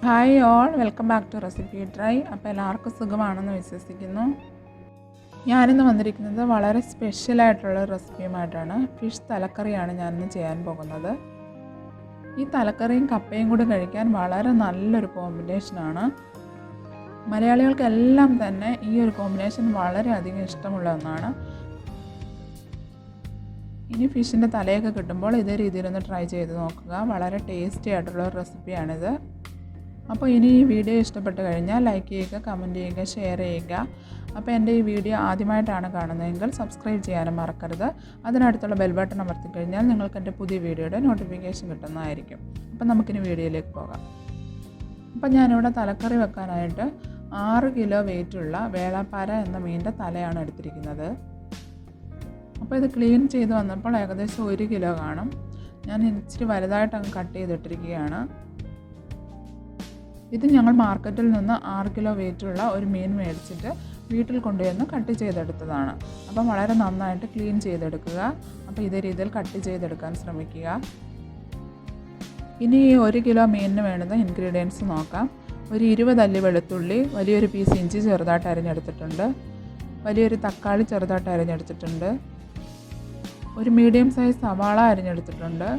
Hi all, welcome back to recipe try. അപ്പോൾ എല്ലാവർക്കും സുഖമാണെന്ന് വിശ്വസിക്കുന്നു. ഞാനിന്ന് വന്നിരിക്കുന്നത് വളരെ സ്പെഷ്യലായിട്ടുള്ള റെസിപ്പിയുമായിട്ടാണ്. ഫിഷ് തലക്കറിയാണ് ഞാനിന്ന് ചെയ്യാൻ പോകുന്നത്. ഈ തലക്കറിയും കപ്പയും കൂടി കഴിക്കാൻ വളരെ നല്ലൊരു കോമ്പിനേഷനാണ്. മലയാളികൾക്കെല്ലാം തന്നെ ഈ ഒരു കോമ്പിനേഷൻ വളരെയധികം ഇഷ്ടമുള്ള ഒന്നാണ്. ഇനി ഫിഷിൻ്റെ തലയൊക്കെ കിട്ടുമ്പോൾ ഇതേ രീതിയിലൊന്ന് ട്രൈ ചെയ്ത് നോക്കുക. വളരെ ടേസ്റ്റി ആയിട്ടുള്ള ഒരു റെസിപ്പിയാണിത്. അപ്പോൾ ഇനി ഈ വീഡിയോ ഇഷ്ടപ്പെട്ട് കഴിഞ്ഞാൽ ലൈക്ക് ചെയ്യുക, കമൻറ്റ് ചെയ്യുക, ഷെയർ ചെയ്യുക. അപ്പോൾ എൻ്റെ ഈ വീഡിയോ ആദ്യമായിട്ടാണ് കാണുന്നതെങ്കിൽ സബ്സ്ക്രൈബ് ചെയ്യാനും മറക്കരുത്. അതിനടുത്തുള്ള ബെൽ ബട്ടൺ അമർത്തി കഴിഞ്ഞാൽ നിങ്ങൾക്ക് എൻ്റെ പുതിയ വീഡിയോയുടെ നോട്ടിഫിക്കേഷൻ കിട്ടുന്നതായിരിക്കും. അപ്പോൾ നമുക്കിനി വീഡിയോയിലേക്ക് പോകാം. അപ്പോൾ ഞാനിവിടെ തലക്കറി വെക്കാനായിട്ട് 6 കിലോ വെയിറ്റുള്ള വേളാപ്പാര എന്ന മീനിൻ്റെ തലയാണ് എടുത്തിരിക്കുന്നത്. അപ്പോൾ ഇത് ക്ലീൻ ചെയ്ത് വന്നപ്പോൾ ഏകദേശം 1 കിലോ കാണും. ഞാൻ ഇച്ചിരി വലുതായിട്ട് അങ്ങ് കട്ട് ചെയ്തിട്ടിരിക്കുകയാണ്. ഇത് ഞങ്ങൾ മാർക്കറ്റിൽ നിന്ന് 6 കിലോ വെയിറ്റുള്ള ഒരു മീൻ മേടിച്ചിട്ട് വീട്ടിൽ കൊണ്ടുവന്ന് കട്ട് ചെയ്തെടുത്തതാണ്. അപ്പം വളരെ നന്നായിട്ട് ക്ലീൻ ചെയ്തെടുക്കുക. അപ്പോൾ ഇതേ രീതിയിൽ കട്ട് ചെയ്തെടുക്കാൻ ശ്രമിക്കുക. ഇനി ഈ 1 കിലോ മീനിന് വേണ്ടുന്ന ഇൻഗ്രീഡിയൻസ് നോക്കാം. ഒരു 20 അല്ലി വെളുത്തുള്ളി, വലിയൊരു പീസ് ഇഞ്ചി ചെറുതായിട്ട് അരിഞ്ഞെടുത്തിട്ടുണ്ട്, വലിയൊരു തക്കാളി ചെറുതായിട്ട് അരിഞ്ഞെടുത്തിട്ടുണ്ട്, ഒരു മീഡിയം സൈസ് സവാള അരിഞ്ഞെടുത്തിട്ടുണ്ട്,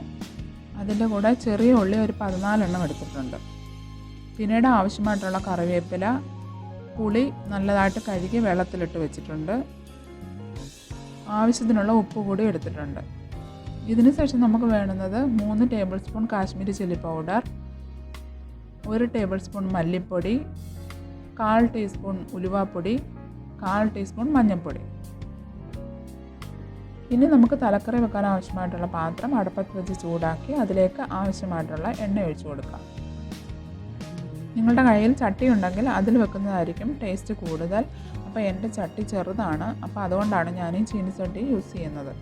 അതിൻ്റെ കൂടെ ചെറിയ ഉള്ളി ഒരു 14 എണ്ണം എടുത്തിട്ടുണ്ട്. പിന്നീട് ആവശ്യമായിട്ടുള്ള കറിവേപ്പില, പുളി നല്ലതായിട്ട് കഴുകി വെള്ളത്തിലിട്ട് വെച്ചിട്ടുണ്ട്, ആവശ്യത്തിനുള്ള ഉപ്പ് കൂടി എടുത്തിട്ടുണ്ട്. ഇതിന് ശേഷം നമുക്ക് വേണ്ടുന്നത് 3 table spoon Kashmiri chilli powder, 1 table spoon മല്ലിപ്പൊടി, 1/4 ടീസ്പൂൺ ഉലുവാപ്പൊടി, 1/4 ടീസ്പൂൺ മഞ്ഞൾപ്പൊടി. ഇനി നമുക്ക് തലക്കറി വെക്കാൻ ആവശ്യമായിട്ടുള്ള പാത്രം അടുപ്പത്ത് വെച്ച് ചൂടാക്കി അതിലേക്ക് ആവശ്യമായിട്ടുള്ള എണ്ണ ഒഴിച്ചു കൊടുക്കാം. നിങ്ങളുടെ കയ്യിൽ ചട്ടി ഉണ്ടെങ്കിൽ അതിൽ വെക്കുന്നതായിരിക്കും ടേസ്റ്റ് കൂടുതൽ. അപ്പോൾ എൻ്റെ ചട്ടി ചെറുതാണ്, അപ്പോൾ അതുകൊണ്ടാണ് ഞാൻ ഈ ചീനിച്ചട്ടി യൂസ് ചെയ്യുന്നത്.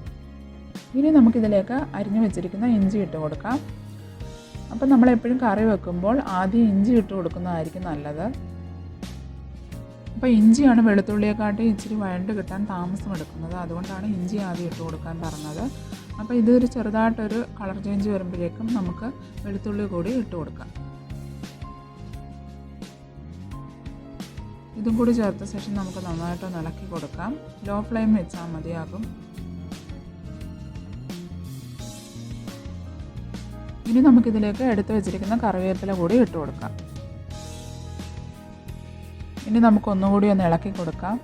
ഇനി നമുക്കിതിലേക്ക് അരിഞ്ഞു വെച്ചിരിക്കുന്ന ഇഞ്ചി ഇട്ട് കൊടുക്കാം. അപ്പോൾ നമ്മളെപ്പോഴും കറി വെക്കുമ്പോൾ ആദ്യം ഇഞ്ചി ഇട്ട് കൊടുക്കുന്നതായിരിക്കും നല്ലത്. അപ്പോൾ ഇഞ്ചിയാണ് വെളുത്തുള്ളിയെക്കാട്ടി ഇച്ചിരി വഴണ്ട് കിട്ടാൻ താമസം എടുക്കുന്നത്, അതുകൊണ്ടാണ് ഇഞ്ചി ആദ്യം ഇട്ട് കൊടുക്കാൻ പറഞ്ഞത്. അപ്പോൾ ഇതൊരു ചെറുതായിട്ടൊരു കളർ ചേഞ്ച് വരുമ്പോഴേക്കും നമുക്ക് വെളുത്തുള്ളി കൂടി ഇട്ട് കൊടുക്കാം. ഇതും കൂടി ചേർത്ത ശേഷം നമുക്ക് നന്നായിട്ട് ഇളക്കി കൊടുക്കാം. ലോ ഫ്ലെയിം വെച്ചാൽ മതിയാകും. ഇനി നമുക്കിതിലേക്ക് എടുത്തു വെച്ചിരിക്കുന്ന കറിവേപ്പില കൂടി ഇട്ട് കൊടുക്കാം. ഇനി നമുക്കൊന്നുകൂടി ഒന്ന് ഇളക്കി കൊടുക്കാം.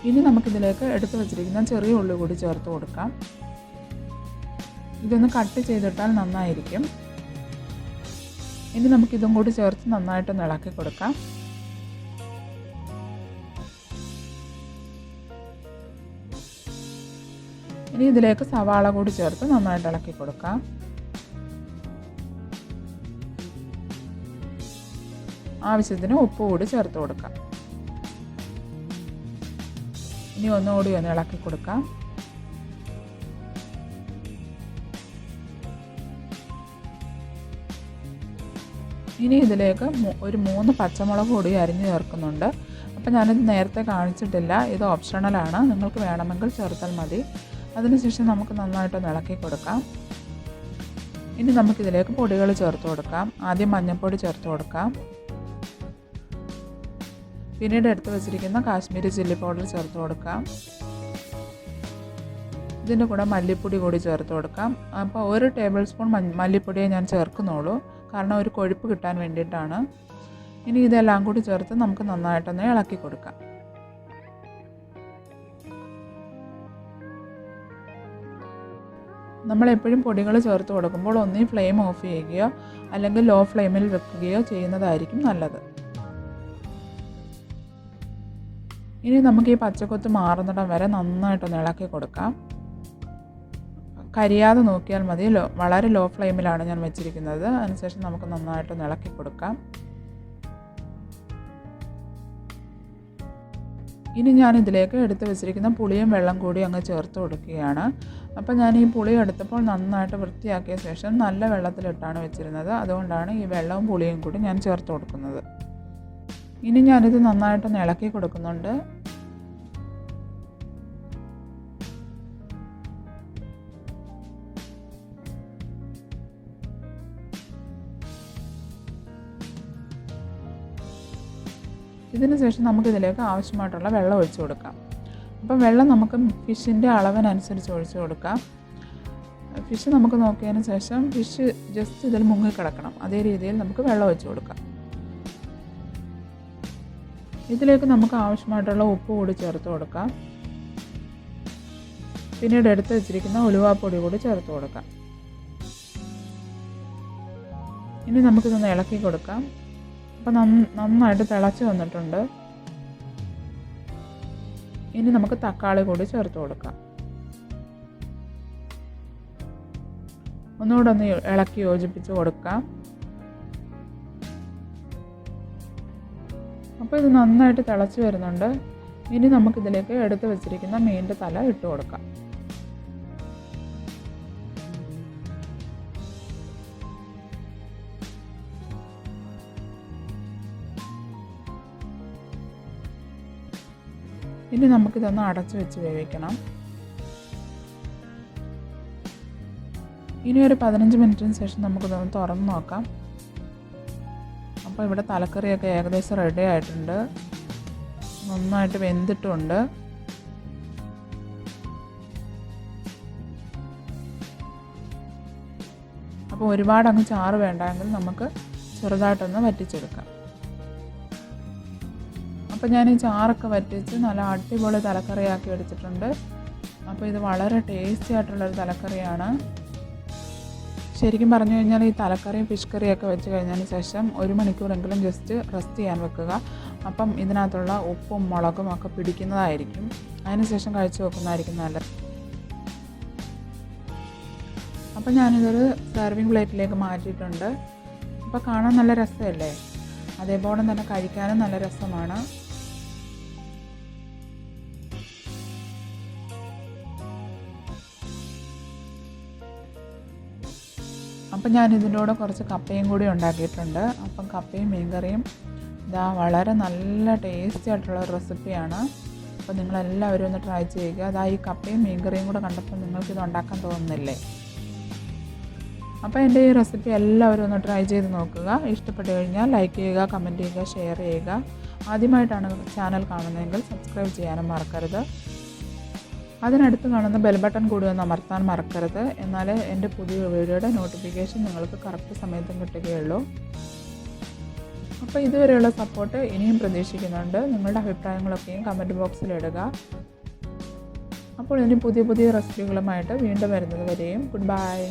ഇനി നമുക്കിതിലേക്ക് എടുത്തു വെച്ചിരിക്കുന്ന ചെറിയ ഉള്ളി കൂടി ചേർത്ത് കൊടുക്കാം. ഇതൊന്ന് കട്ട് ചെയ്തിട്ടാൽ നന്നായിരിക്കും. ഇനി നമുക്കിതും കൂടി ചേർത്ത് നന്നായിട്ടൊന്ന് ഇളക്കി കൊടുക്കാം. ഇനി ഇതിലേക്ക് സവാള കൂടി ചേർത്ത് നന്നായിട്ട് ഇളക്കി കൊടുക്കാം. ആവശ്യത്തിന് ഉപ്പ് കൂടി ചേർത്ത് കൊടുക്കാം. ഇനി ഒന്നുകൂടി ഒന്ന് ഇളക്കി കൊടുക്കാം. ഇനി ഇതിലേക്ക് ഒരു 3 പച്ചമുളക് കൂടി അരിഞ്ഞ് ചേർക്കുന്നുണ്ട്. അപ്പോൾ ഞാനിത് നേരത്തെ കാണിച്ചിട്ടില്ല, ഇത് ഓപ്ഷണലാണ്, നിങ്ങൾക്ക് വേണമെങ്കിൽ ചേർത്താൽ മതി. അതിനുശേഷം നമുക്ക് നന്നായിട്ടൊന്ന് ഇളക്കി കൊടുക്കാം. ഇനി നമുക്കിതിലേക്ക് പൊടികൾ ചേർത്ത് കൊടുക്കാം. ആദ്യം മഞ്ഞൾപ്പൊടി ചേർത്ത് കൊടുക്കാം. പിന്നീട് എടുത്ത് വെച്ചിരിക്കുന്ന കാശ്മീരി ചില്ലി പൗഡർ ചേർത്ത് കൊടുക്കാം. ഇതിൻ്റെ കൂടെ മല്ലിപ്പൊടി കൂടി ചേർത്ത് കൊടുക്കാം. അപ്പോൾ 1 ടേബിൾ സ്പൂൺ മല്ലിപ്പൊടിയെ ഞാൻ ചേർക്കുന്നുള്ളൂ, കാരണം ഒരു കൊഴുപ്പ് കിട്ടാൻ വേണ്ടിയിട്ടാണ്. ഇനി ഇതെല്ലാം കൂടി ചേർത്ത് നമുക്ക് നന്നായിട്ടൊന്ന് ഇളക്കി കൊടുക്കാം. നമ്മളെപ്പോഴും പൊടികൾ ചേർത്ത് കൊടുക്കുമ്പോൾ ഒന്നീ ഫ്ലെയിം ഓഫ് ചെയ്യുകയോ അല്ലെങ്കിൽ ലോ ഫ്ലെയിമിൽ വെക്കുകയോ ചെയ്യുന്നതായിരിക്കും നല്ലത്. ഇനി നമുക്ക് ഈ പച്ചക്കൊത്ത് മാറുന്നിടം വരെ നന്നായിട്ടൊന്ന് ഇളക്കി കൊടുക്കാം. കരിയാതെ നോക്കിയാൽ മതി. വളരെ ലോ ഫ്ലെയിമിലാണ് ഞാൻ വെച്ചിരിക്കുന്നത്. അതിനുശേഷം നമുക്ക് നന്നായിട്ടൊന്ന് ഇളക്കി കൊടുക്കാം. ഇനി ഞാൻ ഇതിലേക്ക് എടുത്ത് വെച്ചിരിക്കുന്ന പുളിയും വെള്ളം കൂടി അങ്ങ് ചേർത്ത് കൊടുക്കുകയാണ്. അപ്പോൾ ഞാൻ ഈ പുളി എടുത്തപ്പോൾ നന്നായിട്ട് വൃത്തിയാക്കിയ ശേഷം നല്ല വെള്ളത്തിലിട്ടാണ് വെച്ചിരുന്നത്, അതുകൊണ്ടാണ് ഈ വെള്ളവും പുളിയും കൂടി ഞാൻ ചേർത്ത് കൊടുക്കുന്നത്. ഇനി ഞാനിത് നന്നായിട്ടൊന്ന് ഇളക്കി കൊടുക്കുന്നുണ്ട്. ഇതിന് ശേഷം നമുക്കിതിലേക്ക് ആവശ്യമായിട്ടുള്ള വെള്ളം ഒഴിച്ചു കൊടുക്കാം. അപ്പം വെള്ളം നമുക്ക് ഫിഷിൻ്റെ അളവിനനുസരിച്ച് ഒഴിച്ചു കൊടുക്കാം. ഫിഷ് നമുക്ക് നോക്കിയതിന് ശേഷം ഫിഷ് ജസ്റ്റ് ഇതിൽ മുങ്ങിക്കിടക്കണം, അതേ രീതിയിൽ നമുക്ക് വെള്ളം ഒഴിച്ചു കൊടുക്കാം. ഇതിലേക്ക് നമുക്ക് ആവശ്യമായിട്ടുള്ള ഉപ്പ് കൂടി ചേർത്ത് കൊടുക്കാം. പിന്നീട് എടുത്ത് വെച്ചിരിക്കുന്ന ഉലുവാപ്പൊടി കൂടി ചേർത്ത് കൊടുക്കാം. ഇനി നമുക്കിതൊന്ന് ഇളക്കി കൊടുക്കാം. അപ്പം നന്നായിട്ട് തിളച്ച് വന്നിട്ടുണ്ട്. ഇനി നമുക്ക് തക്കാളി കൂടി ചേർത്ത് കൊടുക്കാം. ഒന്നുകൂടെ ഒന്ന് ഇളക്കി യോജിപ്പിച്ച് കൊടുക്കാം. അപ്പോൾ ഇത് നന്നായിട്ട് തിളച്ച് വരുന്നുണ്ട്. ഇനി നമുക്കിതിലേക്ക് എടുത്ത് വെച്ചിരിക്കുന്ന മീനിൻ്റെ തല ഇട്ട് കൊടുക്കാം. ഇനി നമുക്കിതൊന്ന് അടച്ചു വെച്ച് വേവിക്കണം. ഇനി ഒരു 15 മിനിറ്റിന് ശേഷം നമുക്കിതൊന്ന് തുറന്ന് നോക്കാം. അപ്പോൾ ഇവിടെ തലക്കറിയൊക്കെ ഏകദേശം റെഡി ആയിട്ടുണ്ട്, നന്നായിട്ട് വെന്തിട്ടുമുണ്ട്. അപ്പോൾ ഒരുപാട് അങ്ങ് ചാറ് വേണ്ടെങ്കിൽ നമുക്ക് ചെറുതായിട്ടൊന്ന് വറ്റിച്ചെടുക്കാം. അപ്പോൾ ഞാൻ ഈ ചാറൊക്കെ വറ്റിച്ച് നല്ല അടിപൊളി തലക്കറിയാക്കി എടുത്തിട്ടുണ്ട്. അപ്പോൾ ഇത് വളരെ ടേസ്റ്റി ആയിട്ടുള്ളൊരു തലക്കറിയാണ്. ശരിക്കും പറഞ്ഞു കഴിഞ്ഞാൽ ഈ തലക്കറിയും ഫിഷ് കറിയൊക്കെ വെച്ച് കഴിഞ്ഞതിന് ശേഷം 1 മണിക്കൂറെങ്കിലും ജസ്റ്റ് റെസ്റ്റ് ചെയ്യാൻ വെക്കുക. അപ്പം ഇതിനകത്തുള്ള ഉപ്പും മുളകും ഒക്കെ പിടിക്കുന്നതായിരിക്കും. അതിനുശേഷം കഴിച്ച് വെക്കുന്നതായിരിക്കും നല്ലത്. അപ്പം ഞാനിതൊരു സെർവിങ് പ്ലേറ്റിലേക്ക് മാറ്റിയിട്ടുണ്ട്. അപ്പോൾ കാണാൻ നല്ല രസമല്ലേ, അതേപോലെ തന്നെ കഴിക്കാനും നല്ല രസമാണ്. അപ്പം ഞാൻ ഇതിൻ്റെ കൂടെ കുറച്ച് കപ്പയും കൂടി ഉണ്ടാക്കിയിട്ടുണ്ട്. അപ്പം കപ്പയും മീൻകറിയും ഇതാ വളരെ നല്ല ടേസ്റ്റി ആയിട്ടുള്ള ഒരു റെസിപ്പിയാണ്. അപ്പോൾ നിങ്ങളെല്ലാവരും ഒന്ന് ട്രൈ ചെയ്യുക. അതാ ഈ കപ്പയും മീൻകറിയും കൂടെ കണ്ടപ്പോൾ നിങ്ങൾക്കിത് ഉണ്ടാക്കാൻ തോന്നുന്നില്ലേ? അപ്പോൾ എൻ്റെ ഈ റെസിപ്പി എല്ലാവരും ഒന്ന് ട്രൈ ചെയ്ത് നോക്കുക. ഇഷ്ടപ്പെട്ട് കഴിഞ്ഞാൽ ലൈക്ക് ചെയ്യുക, കമൻറ്റ് ചെയ്യുക, ഷെയർ ചെയ്യുക. ആദ്യമായിട്ടാണ് ചാനൽ കാണുന്നതെങ്കിൽ സബ്സ്ക്രൈബ് ചെയ്യാനും മറക്കരുത്. അതിനടുത്ത് കാണുന്ന ബെൽ ബട്ടൺ കൂടി ഒന്ന് അമർത്താൻ മറക്കരുത്. എന്നാലേ എൻ്റെ പുതിയ വീഡിയോയുടെ നോട്ടിഫിക്കേഷൻ നിങ്ങൾക്ക് കറക്റ്റ് സമയത്തും കിട്ടുകയുള്ളൂ. അപ്പോൾ ഇതുവരെയുള്ള സപ്പോർട്ട് ഇനിയും പ്രതീക്ഷിക്കുന്നുണ്ട്. നിങ്ങളുടെ അഭിപ്രായങ്ങളൊക്കെയും കമൻറ്റ് ബോക്സിൽ ഇടുക. അപ്പോൾ ഇനി പുതിയ റെസിപ്പികളുമായിട്ട് വീണ്ടും വരുന്നത് വരെയും ഗുഡ് ബൈ.